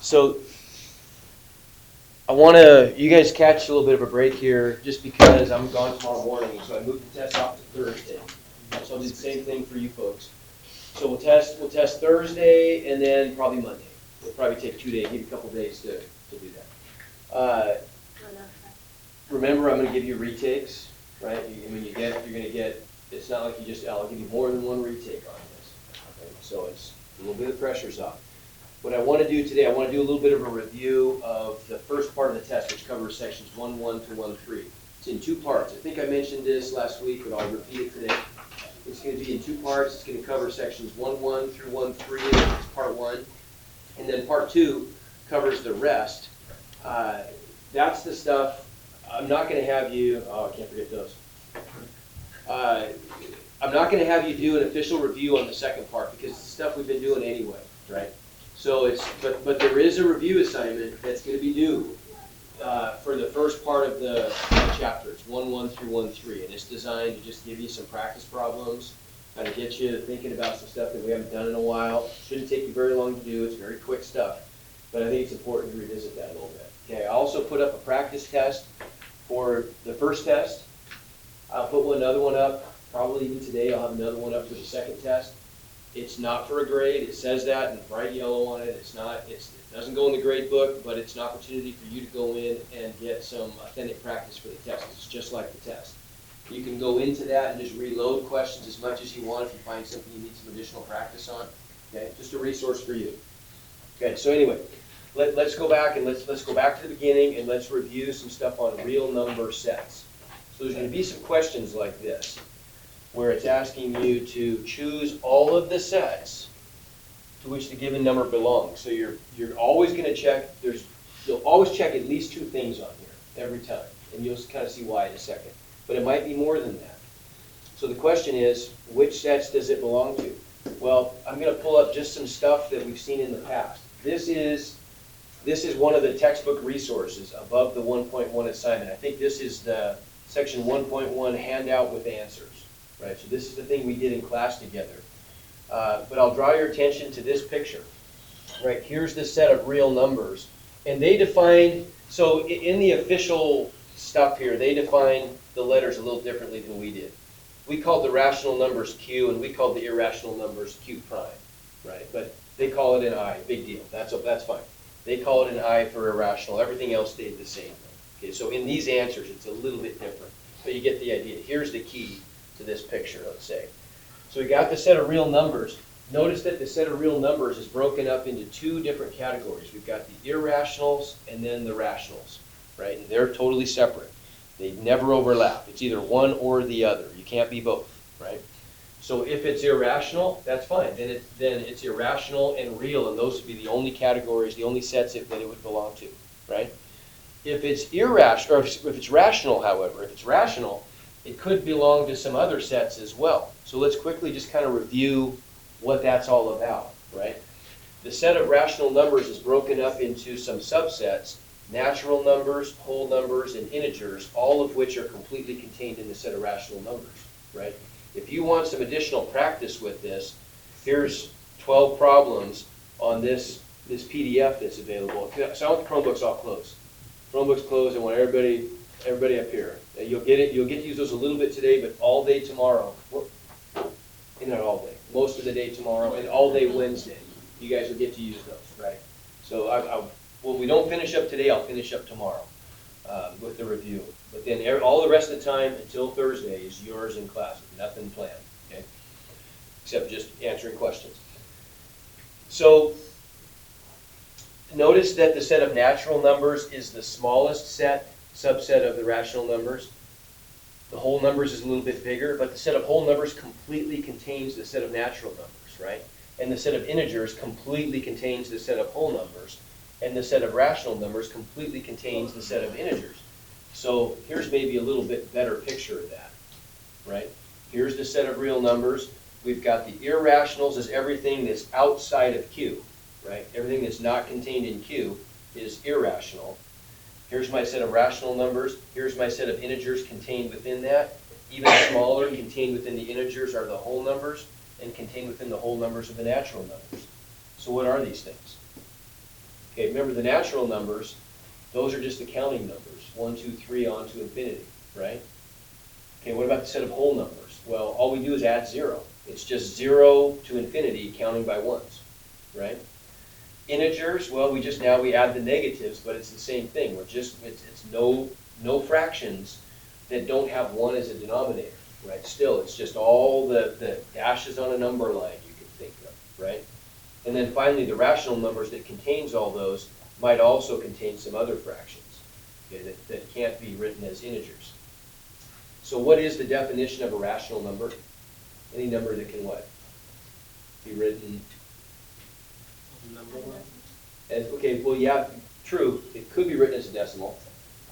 So I want to, you guys catch a little bit of a break here just because I'm gone tomorrow morning, so I moved the test off to Thursday. So I'll do the same thing for you folks. So we'll test Thursday and then probably Monday. It'll probably take 2 days, give you a couple days to do that. Remember, I'm going to give you retakes, right? You're going to get, it's not like you just, I'll give you more than one retake on this. Okay? So it's a little bit of pressure's off. What I want to do today, I want to do a little bit of a review of the first part of the test, which covers sections 1.1 through 1.3. It's in two parts. I think I mentioned this last week, but I'll repeat it today. It's going to be in two parts. It's going to cover sections 1.1 through 1.3. It's part one. And then part two covers the rest. That's the stuff. I'm not going to have you, oh, I can't forget those. I'm not going to have you do an official review on the second part because it's stuff we've been doing anyway, right? So it's, but there is a review assignment that's going to be due for the first part of the chapter. It's 1.1 through 1.3, and it's designed to just give you some practice problems, kind of get you thinking about some stuff that we haven't done in a while. Shouldn't take you very long to do. It's very quick stuff, but I think it's important to revisit that a little bit. Okay, I also put up a practice test for the first test. I'll put another one up, probably even today. I'll have another one up for the second test. It's not for a grade. It says that in bright yellow on it. It's not. It doesn't go in the grade book, but it's an opportunity for you to go in and get some authentic practice for the test. It's just like the test. You can go into that and just reload questions as much as you want if you find something you need some additional practice on. Okay, just a resource for you. Okay, so anyway, let's go back and let's go back to the beginning and let's review some stuff on real number sets. So there's going to be some questions like this, where it's asking you to choose all of the sets to which the given number belongs. So you're always going to check, you'll always check at least two things on here every time, and you'll kind of see why in a second. But it might be more than that. So the question is, which sets does it belong to? Well, I'm going to pull up just some stuff that we've seen in the past. This is one of the textbook resources above the 1.1 assignment. I think this is the section 1.1 handout with answers, right? So this is the thing we did in class together. But I'll draw your attention to this picture, right? Here's the set of real numbers. And they define, so in the official stuff here, they define the letters a little differently than we did. We called the rational numbers Q, and we called the irrational numbers Q prime, right? But they call it an I, big deal. That's fine. They call it an I for irrational. Everything else stayed the same. Okay, so in these answers, it's a little bit different, but you get the idea. Here's the key to this picture, let's say. So we got the set of real numbers. Notice that the set of real numbers is broken up into two different categories. We've got the irrationals and then the rationals, right? And they're totally separate. They never overlap. It's either one or the other. You can't be both, right? So if it's irrational, that's fine. Then it's irrational and real, and those would be the only categories, the only sets that it would belong to, right? If it's irrational, or if it's rational, however, if it's rational, it could belong to some other sets as well. So let's quickly just kind of review what that's all about, right? The set of rational numbers is broken up into some subsets: natural numbers, whole numbers, and integers, all of which are completely contained in the set of rational numbers, right? If you want some additional practice with this, here's 12 problems on this PDF that's available. So I want the Chromebooks all closed. Chromebooks closed. I want everybody up here. You'll get to use those a little bit today, but all day tomorrow. Not all day. Most of the day tomorrow and all day Wednesday. You guys will get to use those, right? So when we don't finish up today, I'll finish up tomorrow with the review. But then all the rest of the time until Thursday is yours in class. Nothing planned, okay? Except just answering questions. So notice that the set of natural numbers is the smallest subset of the rational numbers. The whole numbers is a little bit bigger, but the set of whole numbers completely contains the set of natural numbers, right? And the set of integers completely contains the set of whole numbers, and the set of rational numbers completely contains the set of integers. So here's maybe a little bit better picture of that, right? Here's the set of real numbers. We've got the irrationals as everything that's outside of Q, right? Everything that's not contained in Q is irrational. Here's my set of rational numbers. Here's my set of integers contained within that. Even smaller, contained within the integers are the whole numbers, and contained within the whole numbers are the natural numbers. So what are these things? Okay, remember the natural numbers, those are just the counting numbers, 1, 2, 3 on to infinity, right? Okay, what about the set of whole numbers? Well, all we do is add 0. It's just 0 to infinity counting by ones, right? Integers, well, we add the negatives, but it's the same thing. It's no fractions that don't have 1 as a denominator, right? Still, it's just all the dashes on a number line you can think of, right? And then finally, the rational numbers that contains all those might also contain some other fractions, okay, that can't be written as integers. So what is the definition of a rational number? Any number that can what? Be written Number one. as, okay, well, yeah, true, it could be written as a decimal,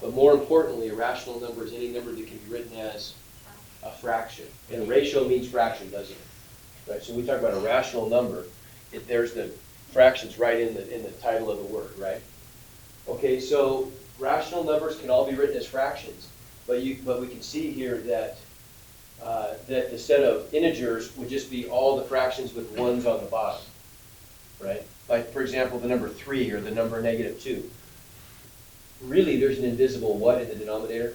but more importantly, a rational number is any number that can be written as a fraction. And ratio means fraction, doesn't it? Right, so we talk about a rational number, there's the fractions right in the title of the word, right? Okay, so rational numbers can all be written as fractions, but we can see here that that the set of integers would just be all the fractions with ones on the bottom, right? Like, for example, the number 3 or the number -2. Really, there's an invisible what in the denominator?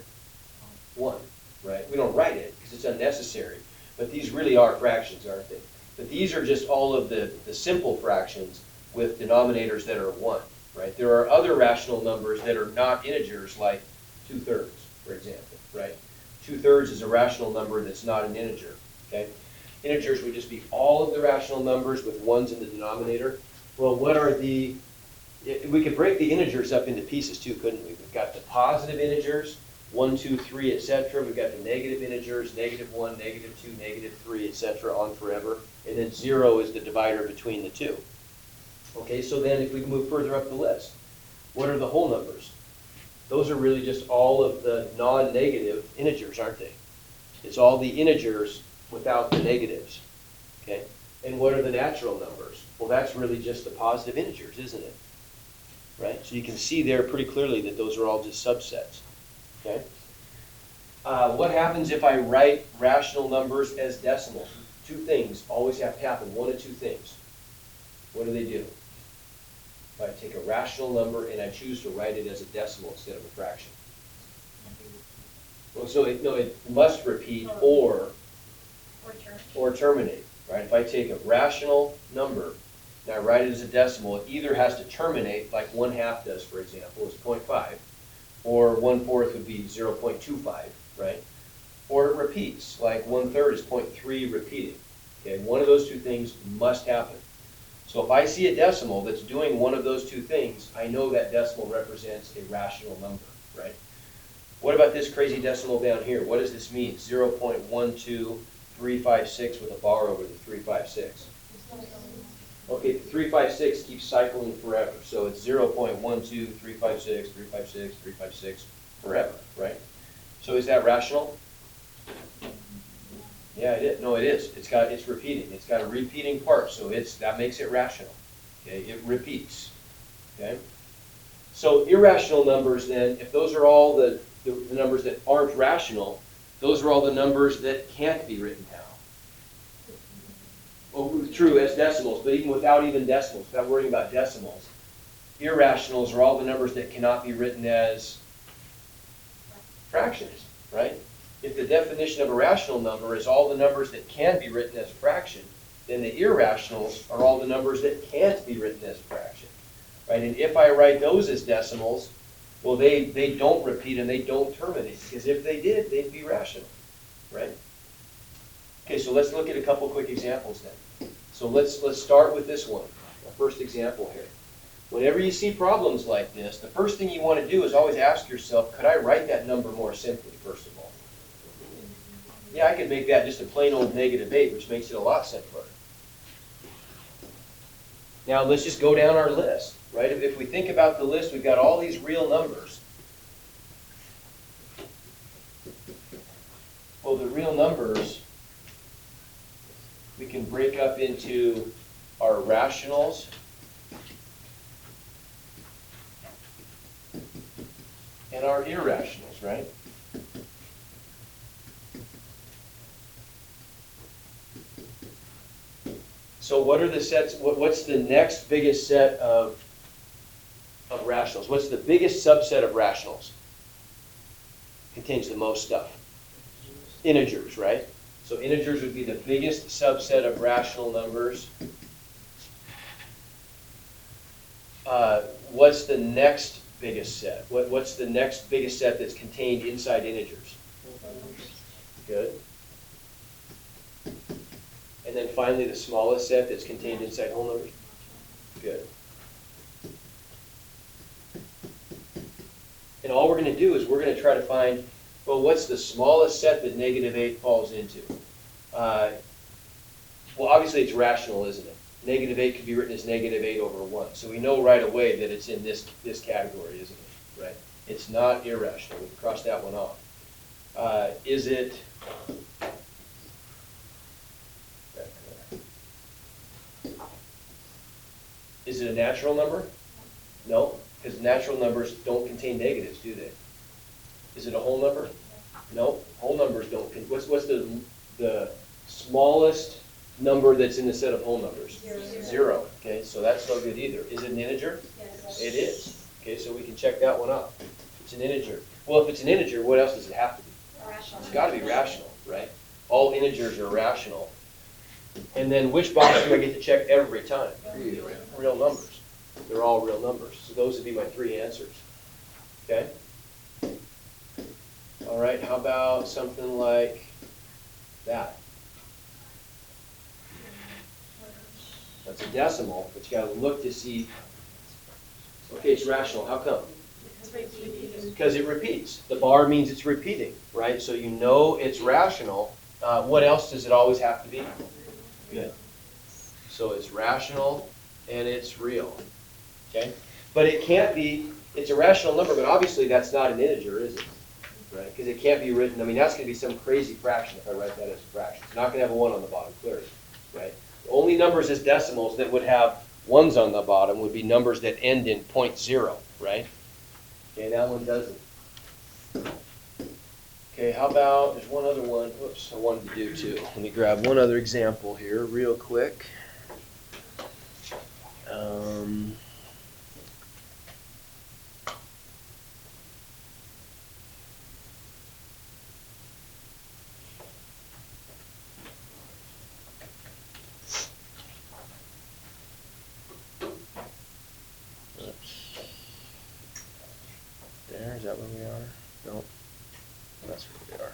1, right? We don't write it because it's unnecessary, but these really are fractions, aren't they? But these are just all of the simple fractions with denominators that are 1, right? There are other rational numbers that are not integers, like 2/3, for example, right? 2/3 is a rational number that's not an integer, okay? Integers would just be all of the rational numbers with ones in the denominator. Well, we could break the integers up into pieces too, couldn't we? We've got the positive integers, 1, 2, 3, etc. We've got the negative integers, -1, -2, -3, etc. on forever. And then 0 is the divider between the two. Okay, so then if we move further up the list, what are the whole numbers? Those are really just all of the non-negative integers, aren't they? It's all the integers without the negatives, okay? And what are the natural numbers? Well, that's really just the positive integers, isn't it? Right? So you can see there pretty clearly that those are all just subsets, okay? What happens if I write rational numbers as decimals? Two things always have to happen, one of two things. What do? If I take a rational number and I choose to write it as a decimal instead of a fraction. Well, so it must repeat or terminate, right? If I take a rational number and I write it as a decimal, it either has to terminate, like 1/2 does, for example, is 0.5, or 1/4 would be 0.25, right? Or it repeats, like 1/3 is 0.3 repeating. Okay, one of those two things must happen. So if I see a decimal that's doing one of those two things, I know that decimal represents a rational number, right? What about this crazy decimal down here? What does this mean? 0.12356 with a bar over the 356. Okay, the 356 keeps cycling forever. So it's 0.12356, 356, 356 forever, right? So is that rational? Yeah, it is. No, it is. It's repeating. It's got a repeating part, so that makes it rational. Okay, it repeats. Okay? So irrational numbers then, if those are all the numbers that aren't rational, those are all the numbers that can't be written down. Well, true, as decimals, but even without decimals, without worrying about decimals, irrationals are all the numbers that cannot be written as fractions, right? If the definition of a rational number is all the numbers that can be written as a fraction, then the irrationals are all the numbers that can't be written as a fraction, right? And if I write those as decimals, well, they don't repeat and they don't terminate, because if they did, they'd be rational, right? Okay, so let's look at a couple quick examples then. So let's start with this one, our first example here. Whenever you see problems like this, the first thing you want to do is always ask yourself, could I write that number more simply, first of all? Yeah, I could make that just a plain old -8, which makes it a lot simpler. Now let's just go down our list, right? If we think about the list, we've got all these real numbers. Well, the real numbers we can break up into our rationals and our irrationals, right? So what are the sets, what's the next biggest set of of rationals. What's the biggest subset of rationals? Contains the most stuff. Integers, right? So integers would be the biggest subset of rational numbers. What's the next biggest set? What's the next biggest set that's contained inside integers? Good. And then finally, the smallest set that's contained inside whole numbers? Good. And all we're going to do is we're going to try to find, well, what's the smallest set that -8 falls into? Well, obviously it's rational, isn't it? -8 could be written as -8 over 1. So we know right away that it's in this category, isn't it? Right? It's not irrational. We've crossed that one off. Is it... Is it a natural number? No, because natural numbers don't contain negatives, do they? Is it a whole number? No, whole numbers don't. What's the smallest number that's in the set of whole numbers? 0. Okay, so that's no good either. Is it an integer? Yes. It is. Okay, so we can check that one off. It's an integer. Well, if it's an integer, what else does it have to be? Rational. It's got to be rational, right? All integers are rational. And then which box do I get to check every time? Real numbers. They're all real numbers. So those would be my 3 answers. Okay? All right, how about something like that? That's a decimal, but you got to look to see, okay, it's rational. How come? Because it repeats. The bar means it's repeating, right? So you know it's rational. What else does it always have to be? Good. So it's rational and it's real. Okay? But it can't be, it's a rational number, but obviously that's not an integer, is it? Right? Because it can't be written, I mean, that's going to be some crazy fraction if I write that as a fraction. It's not going to have a 1 on the bottom, clearly. Right? The only numbers as decimals that would have 1s on the bottom would be numbers that end in 0.0, right? Okay, that one doesn't. Okay, how about, there's one other one, whoops, I wanted to do too. Let me grab one other example here real quick. There, is that where we are? Nope. That's where we are.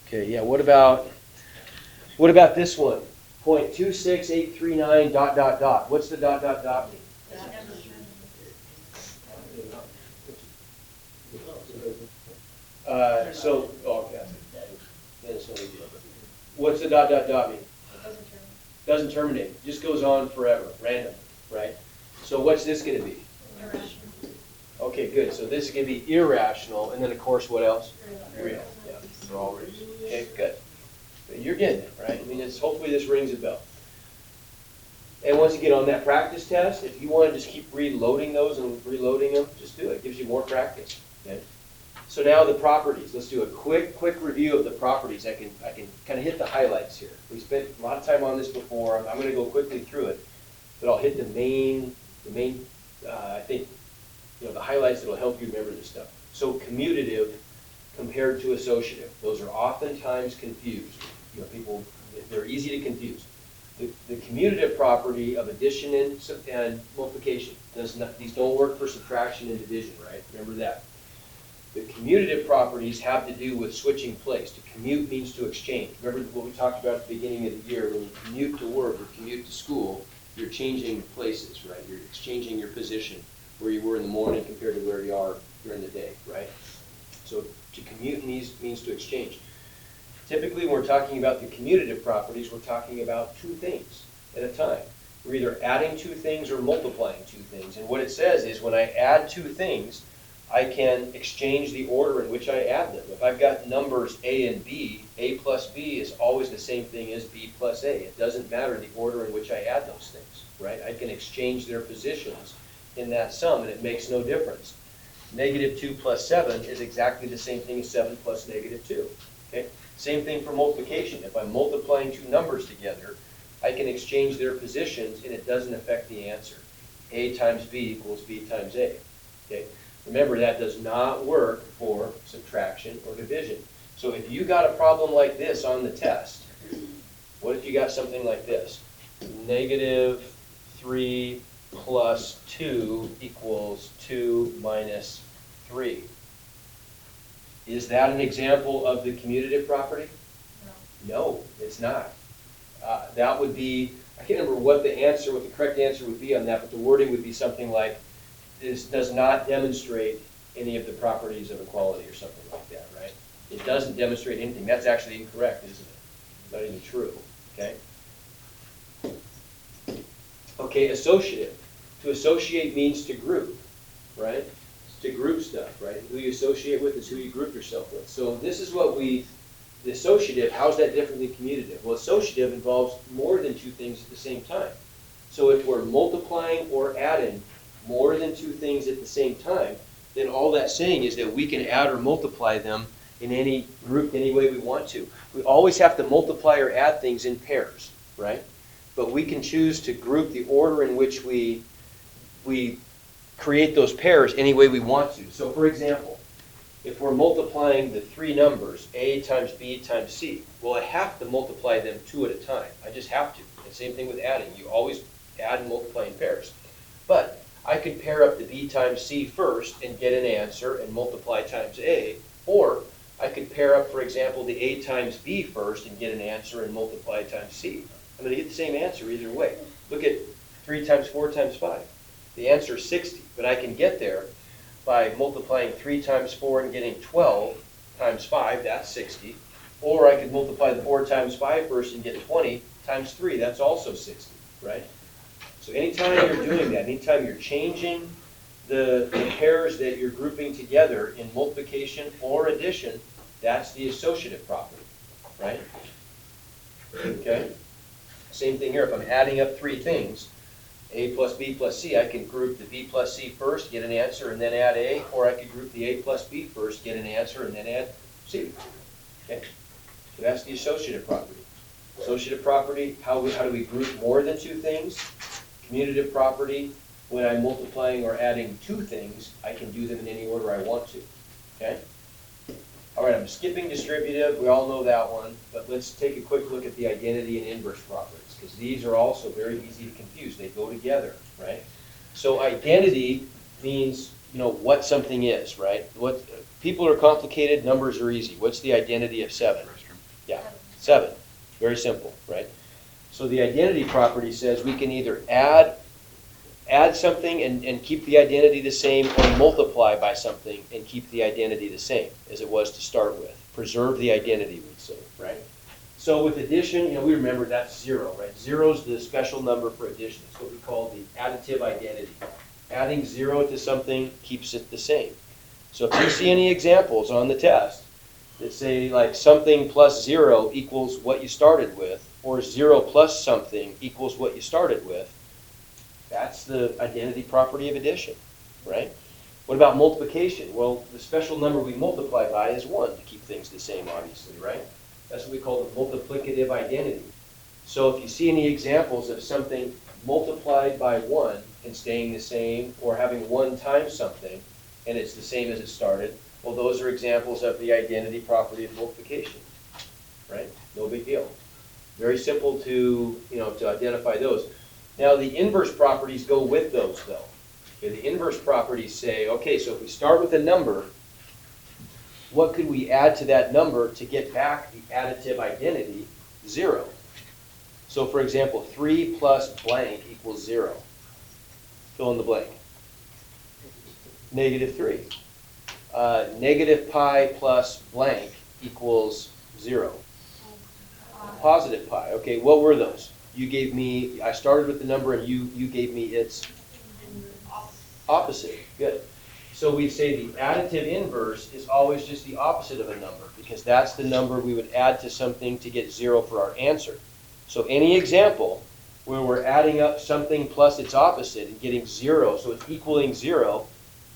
Okay, yeah, what about this one? 0.26839 ... What's the ... mean? Okay. Then it's no big deal. What's the ... mean? Doesn't terminate. It just goes on forever, random, right? So what's this going to be? Irrational. Okay, good. So this is going to be irrational, and then of course what else? Real. Yeah, they're all real. Okay, good. But you're getting it, right? I mean, hopefully this rings a bell. And once you get on that practice test, if you want to just keep reloading those and reloading them, just do it. It gives you more practice. Okay? So now the properties. Let's do a quick review of the properties. I can kind of hit the highlights here. We spent a lot of time on this before. I'm going to go quickly through it, but I'll hit the main. I think the highlights that'll help you remember this stuff. So commutative compared to associative. Those are oftentimes confused. People, they're easy to confuse. The commutative property of addition and multiplication does not. These don't work for subtraction and division, right? Remember that. The commutative properties have to do with switching place. To commute means to exchange. Remember what we talked about at the beginning of the year, when you commute to work or commute to school, you're changing places, right? You're exchanging your position, where you were in the morning compared to where you are during the day, right? So to commute means to exchange. Typically, when we're talking about the commutative properties, we're talking about 2 things at a time. We're either adding 2 things or multiplying 2 things. And what it says is when I add 2 things, I can exchange the order in which I add them. If I've got numbers A and B, A plus B is always the same thing as B plus A. It doesn't matter the order in which I add those things, right? I can exchange their positions in that sum, and it makes no difference. -2 plus 7 is exactly the same thing as 7 plus -2. Okay? Same thing for multiplication. If I'm multiplying 2 numbers together, I can exchange their positions and it doesn't affect the answer. A times B equals B times A, okay? Remember, that does not work for subtraction or division. So if you got a problem like this on the test, what if you got something like this? -3 plus 2 equals 2 minus 3. Is that an example of the commutative property? No, it's not. That would be, I can't remember what the correct answer would be on that, but the wording would be something like, this does not demonstrate any of the properties of equality or something like that, right? It doesn't demonstrate anything. That's actually incorrect, isn't it? Not even true, okay? Okay, associative. To associate means to group, right? To group stuff, right? Who you associate with is who you group yourself with. So this is what the associative, how's that different than commutative? Well, associative involves more than two things at the same time. So if we're multiplying or adding more than two things at the same time, then all that's saying is that we can add or multiply them in any group, any way we want to. We always have to multiply or add things in pairs, right? But we can choose to group the order in which we create those pairs any way we want to. So for example, if we're multiplying the three numbers, A times B times C, well, I have to multiply them two at a time. I just have to. And same thing with adding. You always add and multiply in pairs. But I could pair up the B times C first and get an answer and multiply times A, or I could pair up, for example, the A times B first and get an answer and multiply times C. I'm going to get the same answer either way. Look at 3 times 4 times 5. The answer is 60, but I can get there by multiplying 3 times 4 and getting 12 times 5, that's 60. Or I could multiply the 4 times 5 first and get 20 times 3, that's also 60, right? So anytime you're doing that, anytime you're changing the pairs that you're grouping together in multiplication or addition, that's the associative property, right? Okay? Same thing here, if I'm adding up three things, A plus B plus C, I can group the B plus C first, get an answer, and then add A, or I could group the A plus B first, get an answer, and then add C. Okay? So that's the associative property. Associative property, how do we group more than two things? Commutative property, when I'm multiplying or adding two things, I can do them in any order I want to. Okay? All right, I'm skipping distributive. We all know that one, but let's take a quick look at the identity and inverse properties, because these are also very easy to confuse. They go together, right? So identity means, what something is, right? What people are complicated, numbers are easy. What's the identity of 7? Yeah, 7. Very simple, right? So the identity property says we can either add something and keep the identity the same, or multiply by something and keep the identity the same as it was to start with. Preserve the identity, we'd say, right? So with addition, we remember that's 0, right? 0 is the special number for addition. It's what we call the additive identity. Adding 0 to something keeps it the same. So if you see any examples on the test that say like something plus 0 equals what you started with, or 0 plus something equals what you started with, that's the identity property of addition, right? What about multiplication? Well, the special number we multiply by is 1 to keep things the same, obviously, right? That's what we call the multiplicative identity. So if you see any examples of something multiplied by 1 and staying the same, or having 1 times something and it's the same as it started, well, those are examples of the identity property of multiplication, right? No big deal. Very simple to identify those. Now the inverse properties go with those though. Okay, the inverse properties say, okay, so if we start with a number, what could we add to that number to get back the additive identity? 0. So for example, 3 plus blank equals 0. Fill in the blank. -3. Negative pi plus blank equals 0. Positive pi. Okay, what were those? You gave me, I started with the number and you gave me its opposite. Good. So we say the additive inverse is always just the opposite of a number, because that's the number we would add to something to get 0 for our answer. So any example where we're adding up something plus its opposite and getting 0, so it's equaling 0,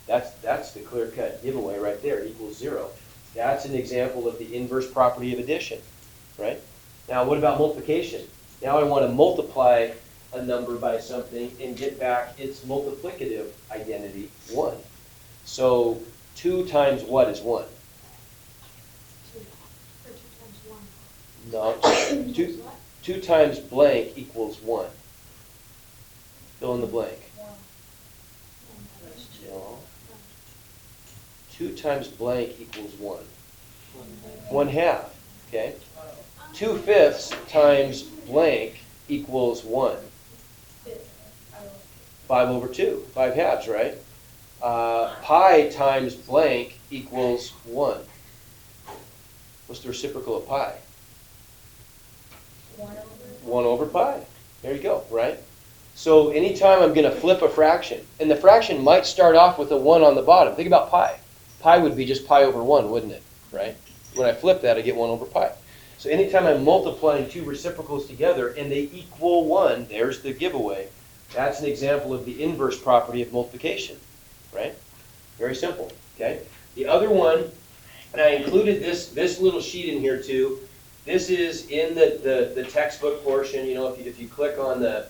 that's the clear-cut giveaway right there, equals 0. That's an example of the inverse property of addition, right? Now what about multiplication? Now I want to multiply a number by something and get back its multiplicative identity, 1. So 2 times what is 1? 2 or 2 times 1. No, 2 times blank equals 1. Fill in the blank. No. 2 times blank equals 1. 1/2, okay? 2/5 times blank equals 1. 5/2, 5/2, right? Pi times blank equals 1. What's the reciprocal of pi? 1 over pi. There you go, right? So anytime I'm going to flip a fraction, and the fraction might start off with a 1 on the bottom. Think about pi. Pi would be just pi over 1, wouldn't it? Right? When I flip that, I get 1 over pi. So anytime I'm multiplying two reciprocals together and they equal 1, there's the giveaway. That's an example of the inverse property of multiplication, right? Very simple, okay? The other one, and I included this little sheet in here too. This is in the textbook portion. You know, if you click on the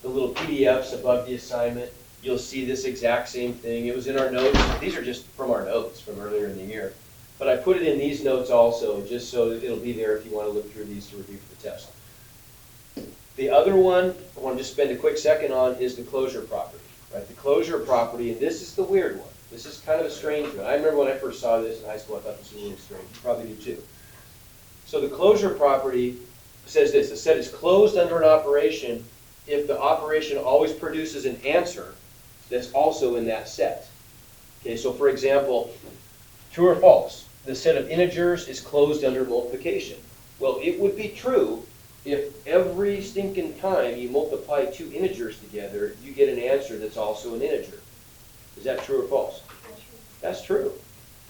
little PDFs above the assignment, you'll see this exact same thing. It was in our notes. These are just from our notes from earlier in the year. But I put it in these notes also, just so that it'll be there if you want to look through these to review for the test. The other one I want to just spend a quick second on is the closure property, right? The closure property, and this is the weird one. This is kind of a strange one. I remember when I first saw this in high school, I thought this was a little strange. You probably do too. So the closure property says this: a set is closed under an operation if the operation always produces an answer that's also in that set. Okay, so for example, true or false, the set of integers is closed under multiplication. Well, it would be true if every stinking time you multiply two integers together, you get an answer that's also an integer. Is that true or false? That's true.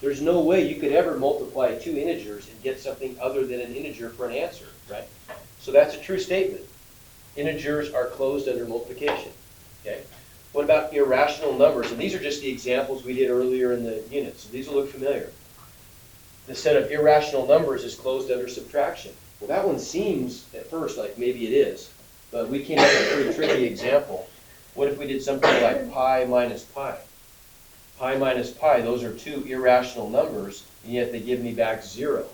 There's no way you could ever multiply two integers and get something other than an integer for an answer, right? So that's a true statement. Integers are closed under multiplication, okay? What about irrational numbers? And these are just the examples we did earlier in the unit, so these will look familiar. The set of irrational numbers is closed under subtraction. Well, that one seems at first like maybe it is, but we came up with a pretty tricky example. What if we did something like pi minus pi? Pi minus pi, those are two irrational numbers, and yet they give me back 0.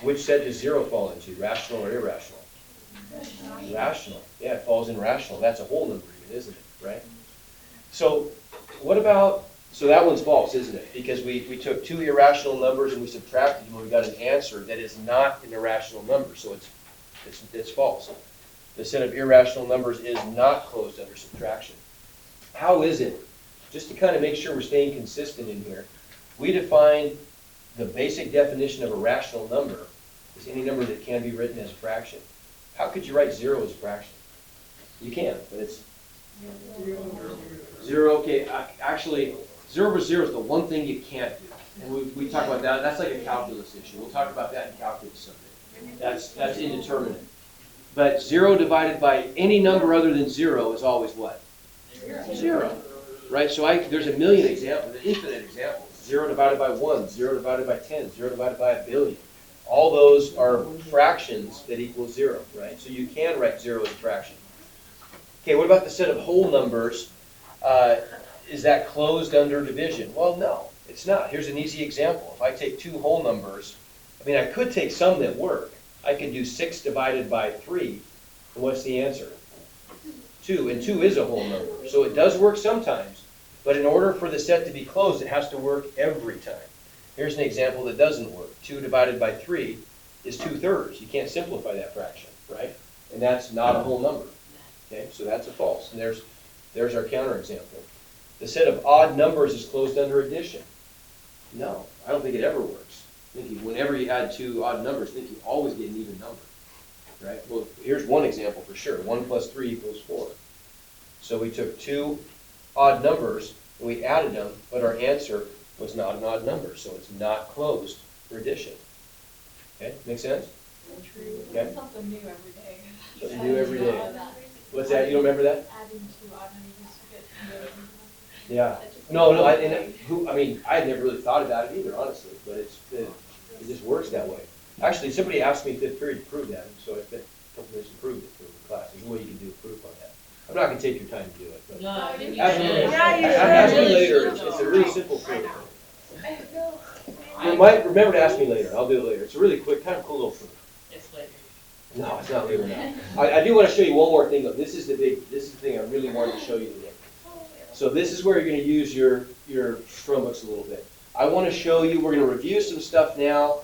Which set does 0 fall into, rational or irrational? Rational. Yeah, it falls in rational. That's a whole number even, isn't it? Right? So what about, so that one's false, isn't it? Because we took two irrational numbers and we subtracted them and we got an answer that is not an irrational number, so it's false. The set of irrational numbers is not closed under subtraction. How is it? Just to kind of make sure we're staying consistent in here, we define the basic definition of a rational number as any number that can be written as a fraction. How could you write 0 as a fraction? You can, but it's 0, okay, actually, 0 over 0 is the one thing you can't do. And we talk about that, that's like a calculus issue. We'll talk about that in calculus someday. That's indeterminate. But 0 divided by any number other than 0 is always what? 0. Right, so there's a million examples, an infinite examples. 0 divided by 1, 0 divided by 10, 0 divided by a billion. All those are fractions that equal 0, right? So you can write 0 as a fraction. Okay, what about the set of whole numbers? Is that closed under division? Well, no, it's not. Here's an easy example. If I take two whole numbers, I mean, I could take some that work. I could do 6 divided by 3, and what's the answer? 2, and 2 is a whole number. So it does work sometimes, but in order for the set to be closed, it has to work every time. Here's an example that doesn't work. 2 divided by 3 is 2/3. You can't simplify that fraction, right? And that's not a whole number. Okay, so that's a false. And there's our counterexample. The set of odd numbers is closed under addition. No, I don't think it ever works. I think whenever you add two odd numbers, I think you always get an even number. Right? Well, here's one example for sure. 1 plus 3 equals 4. So we took two odd numbers and we added them, but our answer was not an odd number, so it's not closed for addition. Okay, make sense? Okay. Something new every day. Something new every day. What's that? You don't remember that? Adding two odd numbers to get Yeah. No. I had never really thought about it either, honestly, but it just works that way. Actually, somebody asked me in 5th period to prove that, so a couple minutes and prove it for the class. There's a way you can do a proof on that. I'm not gonna take your time to do it, but. No, I think you Ask me should. later. Yeah, you Ask me should. later, it's a really simple proof. You might remember to ask me later, I'll do it later. It's a really quick, kind of cool little proof. It's later. No, it's not later now. I do want to show you one more thing though. This is the thing I really wanted to show you today. So this is where you're going to use your Chromebooks a little bit. I want to show you, we're going to review some stuff now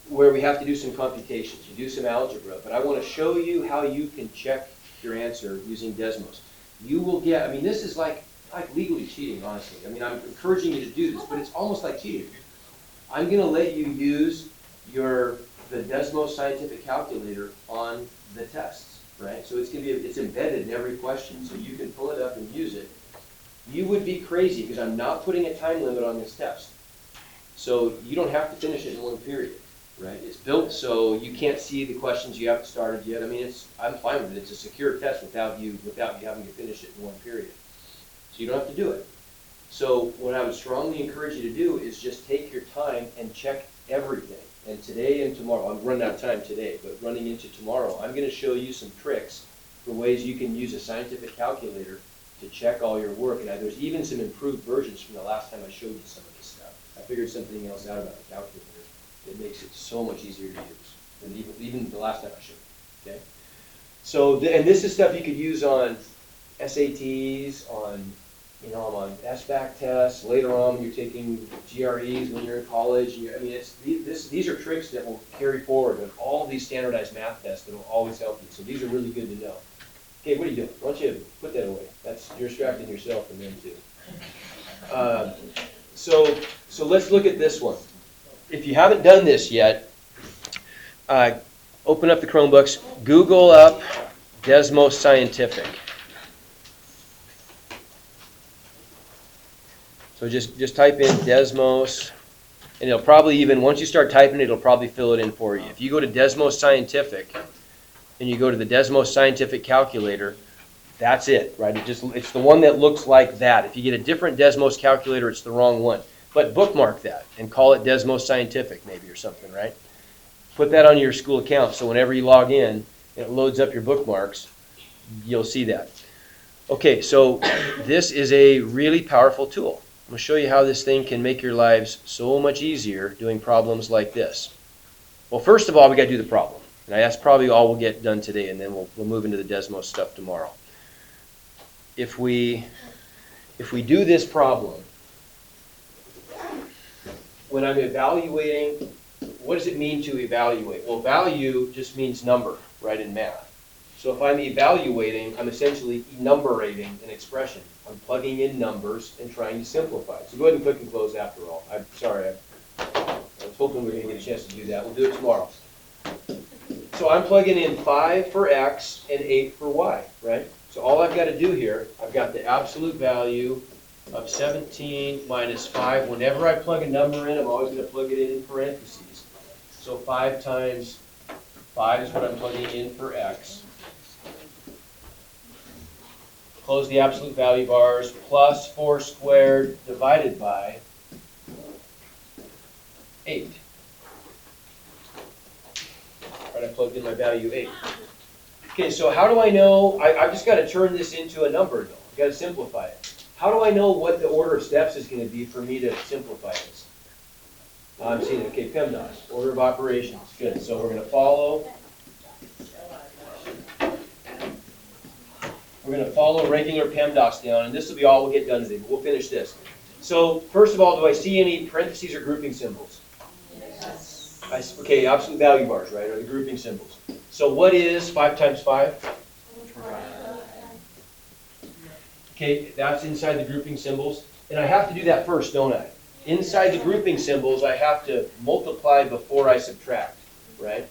where we have to do some computations. You do some algebra, but I want to show you how you can check your answer using Desmos. You will get, I mean, this is like legally cheating, honestly. I mean, I'm encouraging you to do this, but it's almost like cheating. I'm going to let you use the Desmos scientific calculator on the tests, right? So it's embedded in every question, so you can pull it up and use it. You would be crazy because I'm not putting a time limit on this test. So you don't have to finish it in one period, right? It's built so you can't see the questions you haven't started yet. I mean, I'm fine with it. It's a secure test without you having to finish it in one period. So you don't have to do it. So what I would strongly encourage you to do is just take your time and check everything. And today and tomorrow, I'm running out of time today, but running into tomorrow, I'm going to show you some tricks for ways you can use a scientific calculator to check all your work. And there's even some improved versions from the last time I showed you some of this stuff. I figured something else out about the calculator that makes it so much easier to use than even the last time I showed you. Okay? So, and this is stuff you could use on SATs, on on SBAC tests. Later on, when you're taking GREs when you're in college. I mean, these are tricks that will carry forward in all these standardized math tests that will always help you. So these are really good to know. Okay, what are you doing? Why don't you put that away? You're distracting yourself and them too. So let's look at this one. If you haven't done this yet, open up the Chromebooks, Google up Desmos Scientific. So just type in Desmos, and it'll probably once you start typing it'll probably fill it in for you. If you go to Desmos Scientific, and you go to the Desmos Scientific Calculator, that's it, right? It's the one that looks like that. If you get a different Desmos calculator, it's the wrong one. But bookmark that and call it Desmos Scientific maybe or something, right? Put that on your school account so whenever you log in and it loads up your bookmarks, you'll see that. Okay, so this is a really powerful tool. I'm going to show you how this thing can make your lives so much easier doing problems like this. Well, first of all, we got to do the problem. And that's probably all we'll get done today, and then we'll move into the Desmos stuff tomorrow. If we do this problem, when I'm evaluating, what does it mean to evaluate? Well, value just means number, right, in math. So if I'm evaluating, I'm essentially enumerating an expression. I'm plugging in numbers and trying to simplify it. So go ahead and click and close after all. I'm sorry, I was hoping we were going to get a chance to do that. We'll do it tomorrow. So I'm plugging in 5 for x and 8 for y, right? So all I've got to do here, I've got the absolute value of 17 minus 5. Whenever I plug a number in, I'm always going to plug it in parentheses. So 5 times 5 is what I'm plugging in for x. Close the absolute value bars, plus 4 squared divided by 8. Right, I plugged in my value 8. Okay, so how do I know? I've just got to turn this into a number, though. I've got to simplify it. How do I know what the order of steps is going to be for me to simplify this? I'm seeing it. Okay, PEMDAS, order of operations. Good. So we're going to follow. We're going to follow regular PEMDAS down, and this will be all we'll get done today, but we'll finish this. So first of all, do I see any parentheses or grouping symbols? Yes. Okay, absolute value bars, right, are the grouping symbols. So what is 5 times 5? Okay, that's inside the grouping symbols. And I have to do that first, don't I? Inside the grouping symbols, I have to multiply before I subtract, right?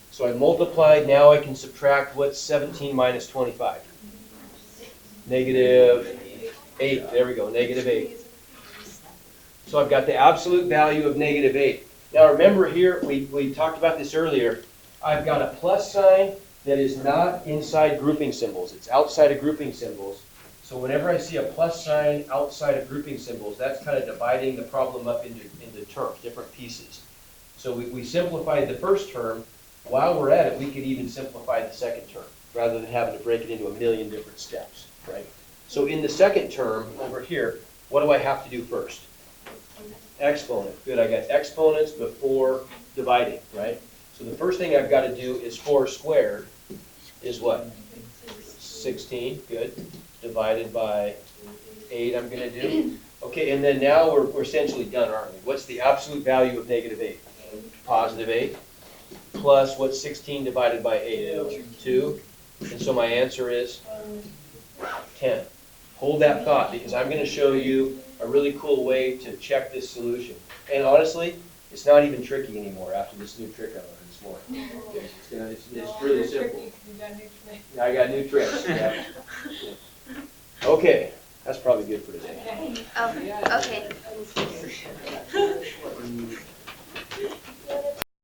So I multiplied, now I can subtract. What's 17 minus 25? Negative 8. There we go, negative 8. So I've got the absolute value of negative 8. Now remember here, we talked about this earlier, I've got a plus sign that is not inside grouping symbols. It's outside of grouping symbols. So whenever I see a plus sign outside of grouping symbols, that's kind of dividing the problem up into terms, different pieces. So we simplified the first term, while we're at it, we could even simplify the second term, rather than having to break it into a million different steps, right? So in the second term, over here, what do I have to do first? Exponent. Good, I got exponents before dividing, right? So the first thing I've got to do is 4 squared is what? 16, good. Divided by 8 I'm going to do. Okay, and then now we're essentially done, aren't we? What's the absolute value of negative 8? Positive 8. Plus what's 16 divided by 8? 2. And so my answer is 10. Hold that thought, because I'm going to show you a really cool way to check this solution. And honestly, it's not even tricky anymore after this new trick I learned this morning. Okay, it's really simple. You got new today. I got new tricks. Yeah. Okay, that's probably good for today. Okay. Oh, okay.